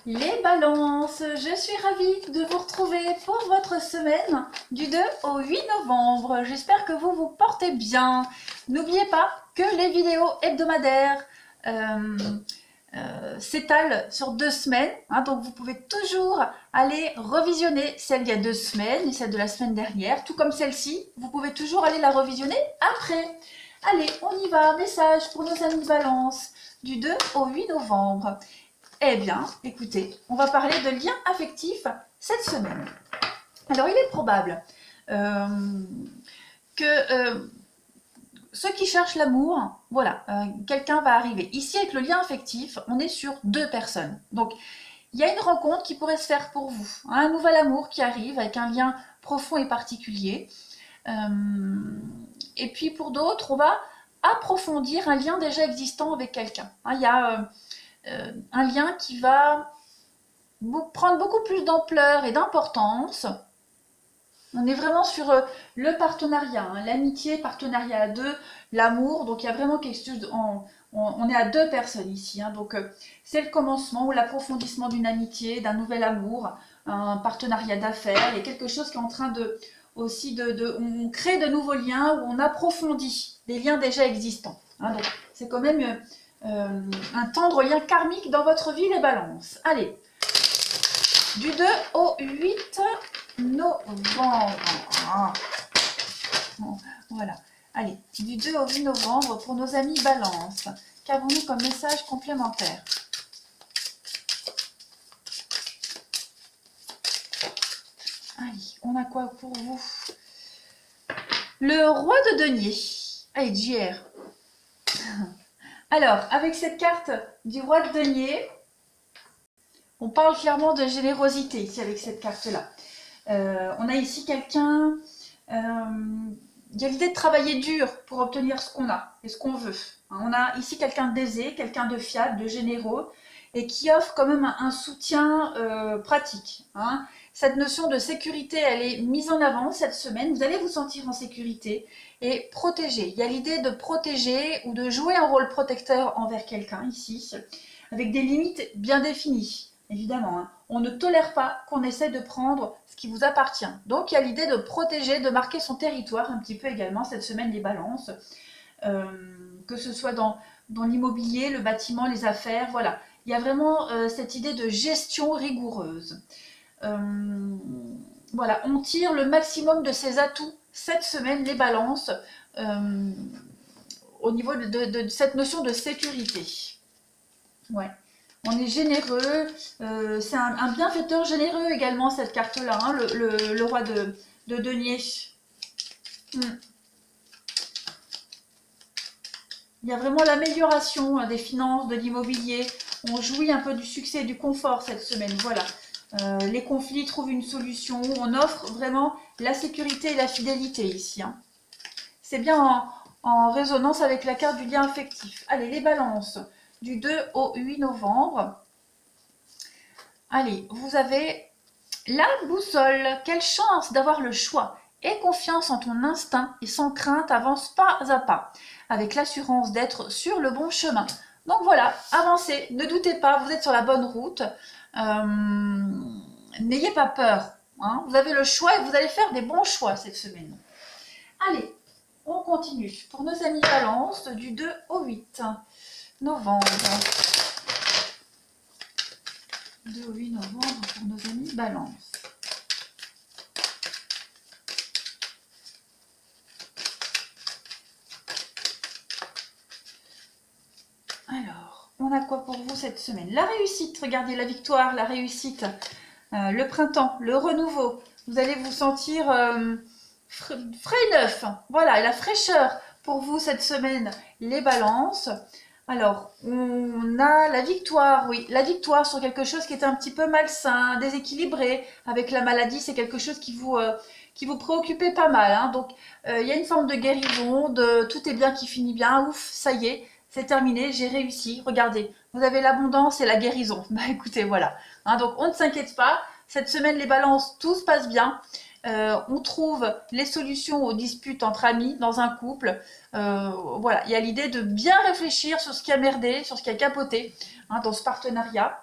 Les balances, je suis ravie de vous retrouver pour votre semaine du 2 au 8 novembre. J'espère que vous vous portez bien. N'oubliez pas que les vidéos hebdomadaires s'étalent sur 2 semaines. Donc vous pouvez toujours aller revisionner celle d'il y a 2 semaines et celle de la semaine dernière. Tout comme celle-ci, vous pouvez toujours aller la revisionner après. Allez, on y va. Message pour nos amis balance du 2 au 8 novembre. Eh bien, écoutez, on va parler de liens affectifs cette semaine. Alors, il est probable que ceux qui cherchent l'amour, voilà, quelqu'un va arriver. Ici, avec le lien affectif, on est sur 2 personnes. Donc, il y a une rencontre qui pourrait se faire pour vous. Un nouvel amour qui arrive avec un lien profond et particulier. Et puis, pour d'autres, on va approfondir un lien déjà existant avec quelqu'un. Il y a un lien qui va prendre beaucoup plus d'ampleur et d'importance. On est vraiment sur le partenariat, l'amitié, partenariat à 2, l'amour. Donc il y a vraiment quelque chose, on est à 2 personnes ici. Donc c'est le commencement ou l'approfondissement d'une amitié, d'un nouvel amour, un partenariat d'affaires. Il y a quelque chose qui est en train de on crée de nouveaux liens, où on approfondit des liens déjà existants. Donc c'est quand même un tendre lien karmique dans votre vie, les balances. Allez, du 2 au 8 novembre. Voilà. Allez, du 2 au 8 novembre pour nos amis balance. Qu'avons-nous comme message complémentaire? Allez, on a quoi pour vous? Le roi de denier. Allez, JR. Alors, avec cette carte du roi de denier, on parle clairement de générosité ici avec cette carte-là. On a ici quelqu'un, il y a l'idée de travailler dur pour obtenir ce qu'on a et ce qu'on veut. On a ici quelqu'un d'aisé, quelqu'un de fiable, de généreux et qui offre quand même un soutien pratique. Cette notion de sécurité, elle est mise en avant cette semaine. Vous allez vous sentir en sécurité et protégé. Il y a l'idée de protéger ou de jouer un rôle protecteur envers quelqu'un ici, avec des limites bien définies, évidemment. On ne tolère pas qu'on essaie de prendre ce qui vous appartient. Donc il y a l'idée de protéger, de marquer son territoire un petit peu également cette semaine, les balances, que ce soit dans l'immobilier, le bâtiment, les affaires, voilà. Il y a vraiment cette idée de gestion rigoureuse. Voilà, on tire le maximum de ses atouts cette semaine, les balances, au niveau de cette notion de sécurité. Ouais. On est généreux, c'est un bienfaiteur généreux également cette carte-là, le roi de denier. Il y a vraiment l'amélioration des finances, de l'immobilier. On jouit un peu du succès et du confort cette semaine, voilà. Les conflits trouvent une solution. On offre vraiment la sécurité et la fidélité ici. C'est bien en résonance avec la carte du lien affectif. Allez, les balances, du 2 au 8 novembre. Allez, vous avez la boussole. Quelle chance d'avoir le choix. Aie confiance en ton instinct et sans crainte, avance pas à pas, avec l'assurance d'être sur le bon chemin. Donc voilà, avancez, ne doutez pas, vous êtes sur la bonne route. N'ayez pas peur, vous avez le choix et vous allez faire des bons choix cette semaine. Allez, on continue pour nos amis balance du 2 au 8 novembre. 2 au 8 novembre pour nos amis balance. Alors, on a quoi pour vous cette semaine? La réussite, regardez la victoire, la réussite, le printemps, le renouveau. Vous allez vous sentir frais neuf. Voilà, et la fraîcheur pour vous cette semaine, les balances. Alors, on a la victoire, oui, la victoire sur quelque chose qui est un petit peu malsain, déséquilibré. Avec la maladie, c'est quelque chose qui vous préoccupait pas mal. Donc, il y a une forme de guérison, de tout est bien qui finit bien, ouf, ça y est. C'est terminé, j'ai réussi. Regardez, vous avez l'abondance et la guérison. Écoutez, voilà. Donc, on ne s'inquiète pas. Cette semaine, les balances, tout se passe bien. On trouve les solutions aux disputes entre amis dans un couple. Voilà, il y a l'idée de bien réfléchir sur ce qui a merdé, sur ce qui a capoté dans ce partenariat.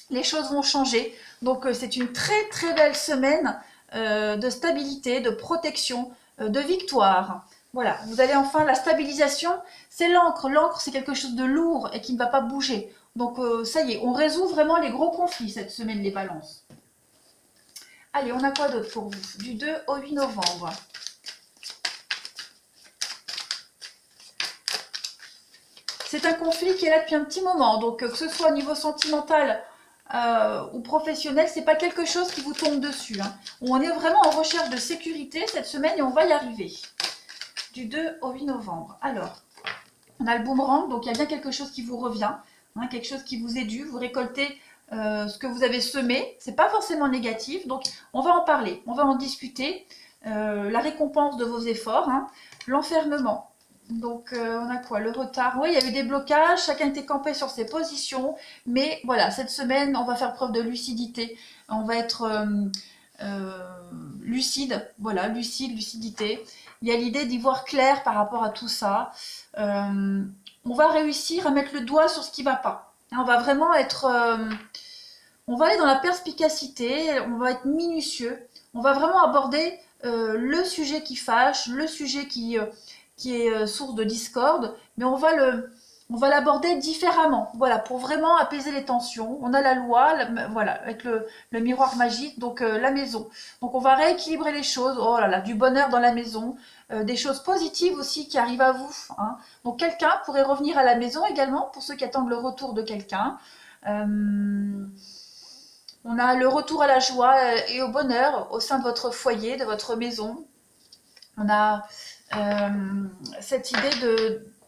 les choses vont changer. Donc c'est une très très belle semaine de stabilité, de protection, de victoire. Voilà, vous avez enfin la stabilisation, c'est l'encre. L'encre, c'est quelque chose de lourd et qui ne va pas bouger. Donc ça y est, on résout vraiment les gros conflits cette semaine, les balances. Allez, on a quoi d'autre pour vous? Du 2 au 8 novembre. C'est un conflit qui est là depuis un petit moment, donc que ce soit au niveau sentimental ou professionnel, c'est pas quelque chose qui vous tombe dessus. Hein. On est vraiment en recherche de sécurité cette semaine et on va y arriver. Du 2 au 8 novembre. Alors, on a le boomerang, donc il y a bien quelque chose qui vous revient, hein, quelque chose qui vous est dû, vous récoltez ce que vous avez semé, c'est pas forcément négatif, donc on va en parler, on va en discuter, la récompense de vos efforts, hein, l'enfermement. Donc on a quoi? Le retard, oui, il y a eu des blocages, chacun était campé sur ses positions, mais voilà, cette semaine, on va faire preuve de lucidité, on va être lucide, voilà, lucidité. Il y a l'idée d'y voir clair par rapport à tout ça. On va réussir à mettre le doigt sur ce qui ne va pas. On va vraiment être... on va aller dans la perspicacité, on va être minutieux. On va vraiment aborder le sujet qui fâche, le sujet qui est source de discorde, mais on va l'aborder différemment, voilà, pour vraiment apaiser les tensions. On a la loi, voilà, avec le miroir magique, donc la maison. Donc on va rééquilibrer les choses, oh là là, du bonheur dans la maison, des choses positives aussi qui arrivent à vous. Hein. Donc quelqu'un pourrait revenir à la maison également, pour ceux qui attendent le retour de quelqu'un. On a le retour à la joie et au bonheur au sein de votre foyer, de votre maison. On a cette idée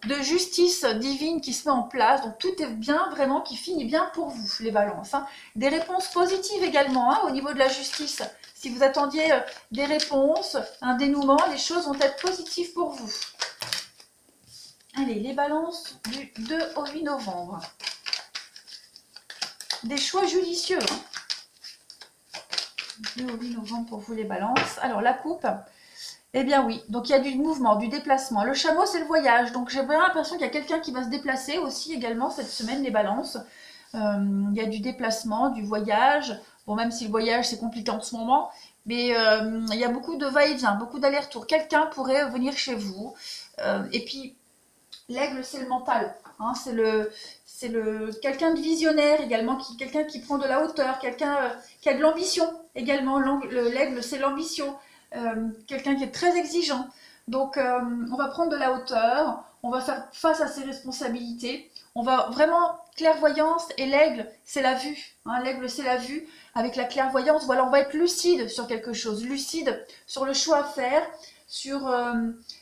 de justice divine qui se met en place. Donc tout est bien, vraiment, qui finit bien pour vous, les balances. Hein. Des réponses positives également hein, au niveau de la justice. Si vous attendiez des réponses, un dénouement, les choses vont être positives pour vous. Allez, les balances du 2 au 8 novembre. Des choix judicieux. Hein. 2 au 8 novembre pour vous, les balances. Alors, la coupe. Eh bien oui, donc il y a du mouvement, du déplacement. Le chameau, c'est le voyage. Donc j'ai bien l'impression qu'il y a quelqu'un qui va se déplacer aussi également cette semaine, les balances. Il y a du déplacement, du voyage. Bon, même si le voyage, c'est compliqué en ce moment. Mais il y a beaucoup de va-et-vient, beaucoup d'allers-retours. Quelqu'un pourrait venir chez vous. Et puis, l'aigle, c'est le mental. Hein, c'est quelqu'un de visionnaire également, quelqu'un qui prend de la hauteur, quelqu'un qui a de l'ambition également. L'aigle, c'est l'ambition. Quelqu'un qui est très exigeant. Donc, on va prendre de la hauteur, on va faire face à ses responsabilités. On va vraiment, clairvoyance, et l'aigle, c'est la vue. Hein, l'aigle, c'est la vue. Avec la clairvoyance, voilà, on va être lucide sur quelque chose, lucide sur le choix à faire, sur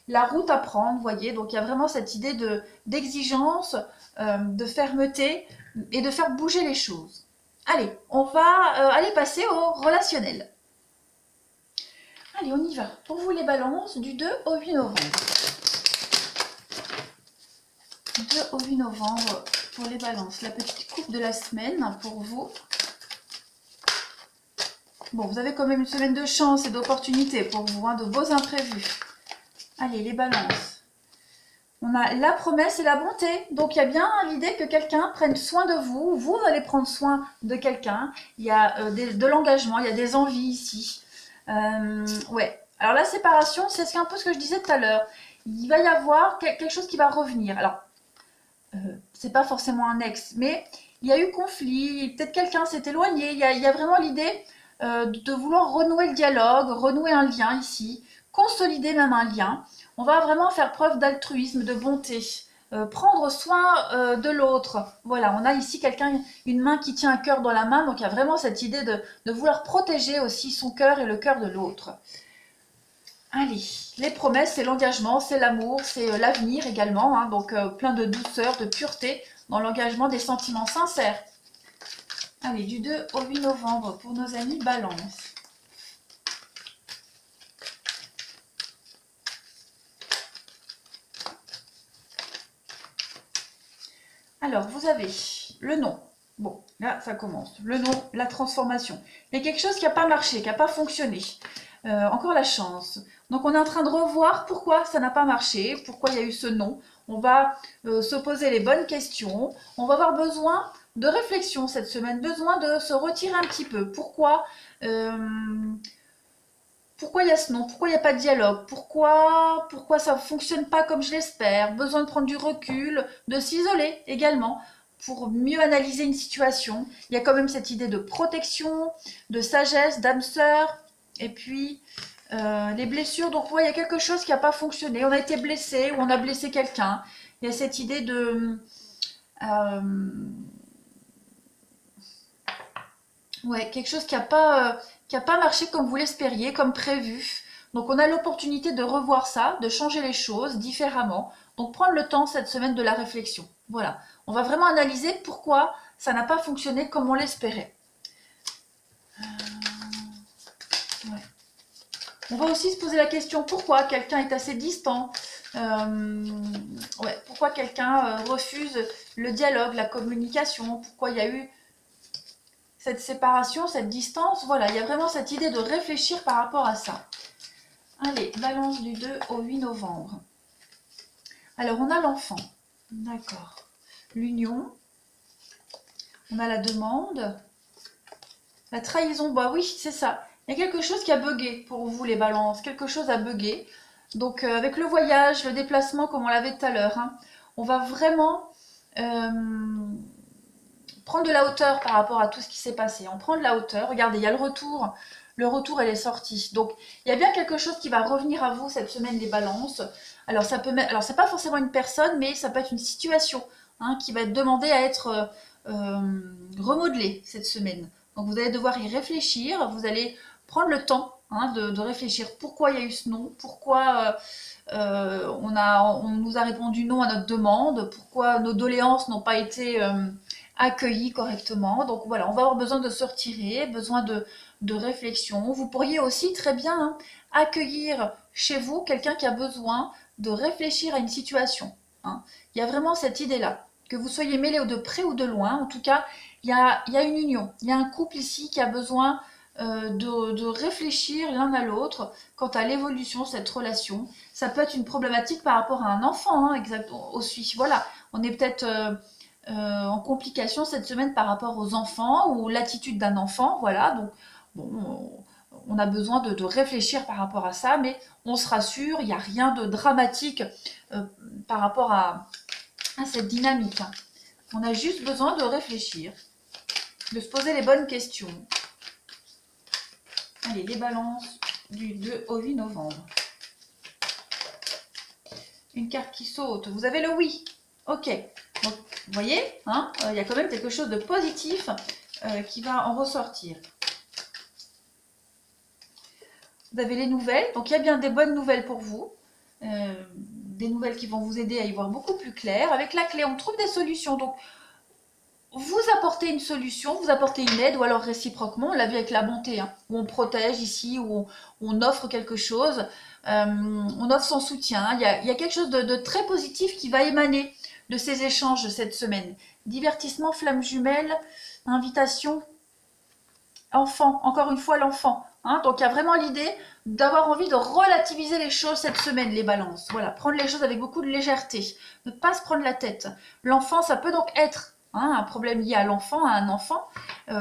la route à prendre, vous voyez. Donc, il y a vraiment cette idée d'exigence, de fermeté et de faire bouger les choses. Allez, on va aller passer au relationnel. Allez, on y va. Pour vous, les balances, du 2 au 8 novembre. 2 au 8 novembre pour les balances. La petite coupe de la semaine pour vous. Bon, vous avez quand même une semaine de chance et d'opportunités pour vous, hein, de beaux imprévus. Allez, les balances. On a la promesse et la bonté. Donc, il y a bien l'idée que quelqu'un prenne soin de vous. Vous allez prendre soin de quelqu'un. Il y a de l'engagement, il y a des envies ici. Ouais. Alors la séparation, c'est un peu ce que je disais tout à l'heure. Il va y avoir quelque chose qui va revenir. Alors, c'est pas forcément un ex, mais il y a eu conflit, peut-être quelqu'un s'est éloigné. Il y a vraiment l'idée de vouloir renouer le dialogue, renouer un lien ici, consolider même un lien. On va vraiment faire preuve d'altruisme, de bonté. Prendre soin de l'autre. Voilà, on a ici quelqu'un, une main qui tient un cœur dans la main, donc il y a vraiment cette idée de vouloir protéger aussi son cœur et le cœur de l'autre. Allez, les promesses, c'est l'engagement, c'est l'amour, c'est l'avenir également, hein, donc plein de douceur, de pureté dans l'engagement des sentiments sincères. Allez, du 2 au 8 novembre pour nos amis Balance. Alors, vous avez le nom. Bon, là, ça commence. Le nom, la transformation. Il y a quelque chose qui n'a pas marché, qui n'a pas fonctionné. Encore la chance. Donc, on est en train de revoir pourquoi ça n'a pas marché, pourquoi il y a eu ce non. On va se poser les bonnes questions. On va avoir besoin de réflexion cette semaine, besoin de se retirer un petit peu. Pourquoi pourquoi il y a ce non? Pourquoi il n'y a pas de dialogue? Pourquoi ça ne fonctionne pas comme je l'espère? Besoin de prendre du recul, de s'isoler également pour mieux analyser une situation. Il y a quand même cette idée de protection, de sagesse, d'âme sœur, et puis les blessures. Donc ouais, il y a quelque chose qui n'a pas fonctionné. On a été blessé ou on a blessé quelqu'un. Il y a cette idée de... ouais, quelque chose qui a pas marché comme vous l'espériez, comme prévu. Donc on a l'opportunité de revoir ça, de changer les choses différemment. Donc prendre le temps cette semaine de la réflexion. Voilà, on va vraiment analyser pourquoi ça n'a pas fonctionné comme on l'espérait. Ouais. On va aussi se poser la question pourquoi quelqu'un est assez distant. Ouais, pourquoi quelqu'un refuse le dialogue, la communication, pourquoi il y a eu cette séparation, cette distance. Voilà, il y a vraiment cette idée de réfléchir par rapport à ça. Allez, balance du 2 au 8 novembre. Alors, on a l'enfant. D'accord. L'union. On a la demande. La trahison. Bah oui, c'est ça. Il y a quelque chose qui a bugué pour vous, les balances. Quelque chose a bugué. Donc, avec le voyage, le déplacement, comme on l'avait tout à l'heure, hein, on va vraiment prendre de la hauteur par rapport à tout ce qui s'est passé. On prend de la hauteur. Regardez, il y a le retour. Le retour, elle est sortie. Donc, il y a bien quelque chose qui va revenir à vous cette semaine des balances. Alors, ça peut mettre, alors c'est pas forcément une personne, mais ça peut être une situation hein, qui va être demandée à être remodelée cette semaine. Donc, vous allez devoir y réfléchir. Vous allez prendre le temps hein, de réfléchir pourquoi il y a eu ce non, pourquoi on nous a répondu non à notre demande, pourquoi nos doléances n'ont pas été accueillis correctement. Donc voilà, on va avoir besoin de se retirer, besoin de réflexion. Vous pourriez aussi très bien hein, accueillir chez vous quelqu'un qui a besoin de réfléchir à une situation. Hein. Il y a vraiment cette idée-là. Que vous soyez mêlés de près ou de loin, en tout cas, il y a une union. Il y a un couple ici qui a besoin de réfléchir l'un à l'autre quant à l'évolution de cette relation. Ça peut être une problématique par rapport à un enfant, hein, exactement, aussi. Voilà, on est peut-être en complication cette semaine par rapport aux enfants ou l'attitude d'un enfant. Voilà, donc bon, on a besoin de réfléchir par rapport à ça, mais on se rassure, il n'y a rien de dramatique par rapport à cette dynamique. Hein. On a juste besoin de réfléchir, de se poser les bonnes questions. Allez, les balances du 2 au 8 novembre. Une carte qui saute. Vous avez le oui. Ok. Donc, vous voyez, hein, il y a quand même quelque chose de positif qui va en ressortir. Vous avez les nouvelles. Donc, il y a bien des bonnes nouvelles pour vous. Des nouvelles qui vont vous aider à y voir beaucoup plus clair. Avec la clé, on trouve des solutions. Donc, vous apportez une solution, vous apportez une aide, ou alors réciproquement, on l'a vu avec la bonté, hein, où on protège ici, où on offre quelque chose, on offre son soutien. Il y a quelque chose de très positif qui va émaner de ces échanges cette semaine. Divertissement, flamme jumelle, invitation, enfant, encore une fois l'enfant. Hein, donc il y a vraiment l'idée d'avoir envie de relativiser les choses cette semaine, les balances. Voilà, prendre les choses avec beaucoup de légèreté, ne pas se prendre la tête. L'enfant, ça peut donc être un problème lié à l'enfant, à un enfant,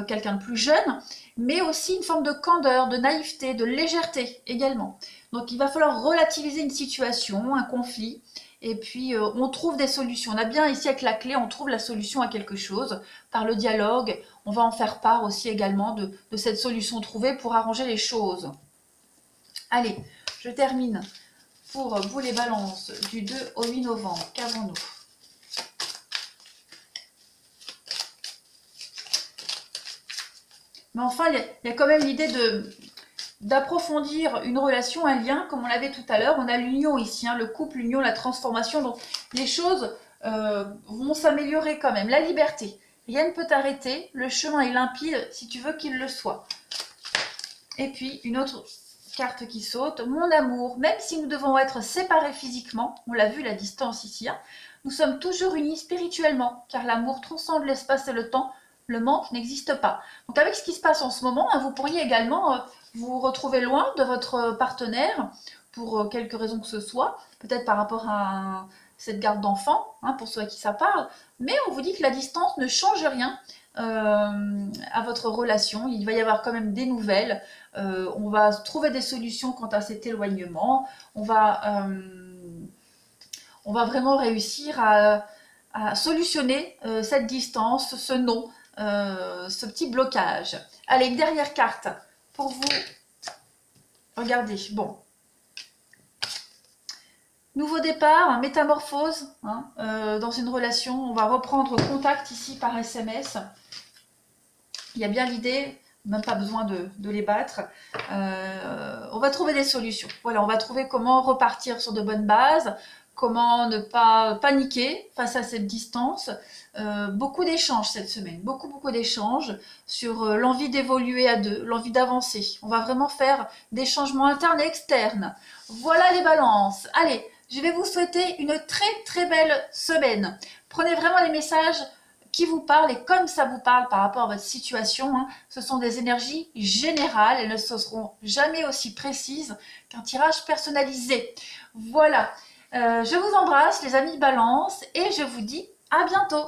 quelqu'un de plus jeune, mais aussi une forme de candeur, de naïveté, de légèreté également. Donc il va falloir relativiser une situation, un conflit, et puis on trouve des solutions. On a bien ici avec la clé, on trouve la solution à quelque chose. Par le dialogue, on va en faire part aussi également de cette solution trouvée pour arranger les choses. Allez, je termine pour vous les balances du 2 au 8 novembre. Qu'avons-nous ? Mais enfin, il y a quand même l'idée d'approfondir une relation, un lien, comme on l'avait tout à l'heure. On a l'union ici, hein, le couple, l'union, la transformation. Donc, les choses vont s'améliorer quand même. La liberté. Rien ne peut t'arrêter. Le chemin est limpide si tu veux qu'il le soit. Et puis, une autre carte qui saute. Mon amour, même si nous devons être séparés physiquement, on l'a vu, la distance ici, hein, nous sommes toujours unis spirituellement, car l'amour transcende l'espace et le temps. Le manque n'existe pas. Donc avec ce qui se passe en ce moment, hein, vous pourriez également vous retrouver loin de votre partenaire pour quelque raison que ce soit, peut-être par rapport à cette garde d'enfant, hein, pour ceux à qui ça parle, mais on vous dit que la distance ne change rien à votre relation. Il va y avoir quand même des nouvelles. On va trouver des solutions quant à cet éloignement. On va vraiment réussir à solutionner cette distance, ce non, ce petit blocage. Allez, une dernière carte pour vous. Regardez, bon. Nouveau départ, métamorphose, hein, dans une relation. On va reprendre contact ici par SMS. Il y a bien l'idée, même pas besoin de les battre. On va trouver des solutions. Voilà, on va trouver comment repartir sur de bonnes bases, comment ne pas paniquer face à cette distance. Beaucoup d'échanges cette semaine, beaucoup d'échanges sur l'envie d'évoluer à deux, l'envie d'avancer. On va vraiment faire des changements internes et externes. Voilà les balances. Allez, je vais vous souhaiter une très belle semaine. Prenez vraiment les messages qui vous parlent et comme ça vous parle par rapport à votre situation. Hein, ce sont des énergies générales, elles ne seront jamais aussi précises qu'un tirage personnalisé. Voilà. Je vous embrasse les amis Balance et je vous dis à bientôt.